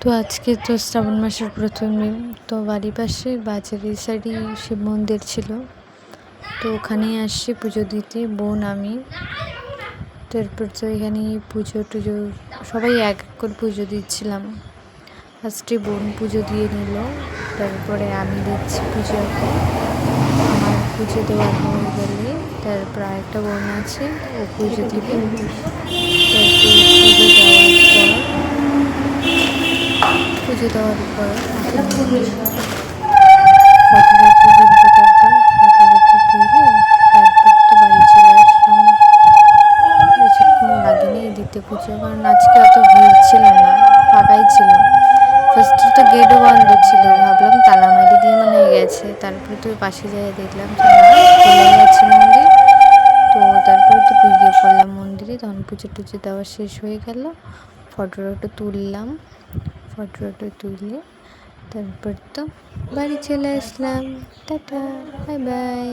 তো আজকে তো শ্রাবণ মাসের প্রথম দিন, তো বাড়ির পাশে বাজারের সাইডে শিব মন্দির ছিল, তো ওখানেই আসছি পুজো দিতে বোন আমি। তারপর তো এখানে পুজো টুজো সবাই এক এক করে পুজো দিচ্ছিলাম। ফার্স্টে বোন পুজো দিয়ে নিল, তারপরে আমি দিচ্ছি পুজো। আমার পুজো দেওয়া হয়ে গেলে তারপর আরেকটা বোন আছে, ও পুজো দিবে। পুজো দেওয়ার পর ফটোগ্রাফি তুলবো, তারপর ফটোগ্রাফি তুলে তারপর তো বাড়ি চলে আসলাম। বেশিক্ষণ লাগেনি দিতে পুজো, কারণ আজকে অত ভিড় ছিল না, ফাঁকাই ছিল। ফার্স্টে তো গেটও বন্ধ ছিল, ভাবলাম তালা মারি দিয়ে মনে হয়ে গেছে। তারপরে তো পাশে যাই দেখলাম যে না, খুলে গেছে মন্দির। তো তারপরে তো ঢুকে পড়লাম মন্দিরে, তখন পুজো টুজো দেওয়া শেষ হয়ে গেল। ফটো তুললাম, ফটো তুলে তারপর তো বাড়ি চলে আসলাম। Tata, bye bye.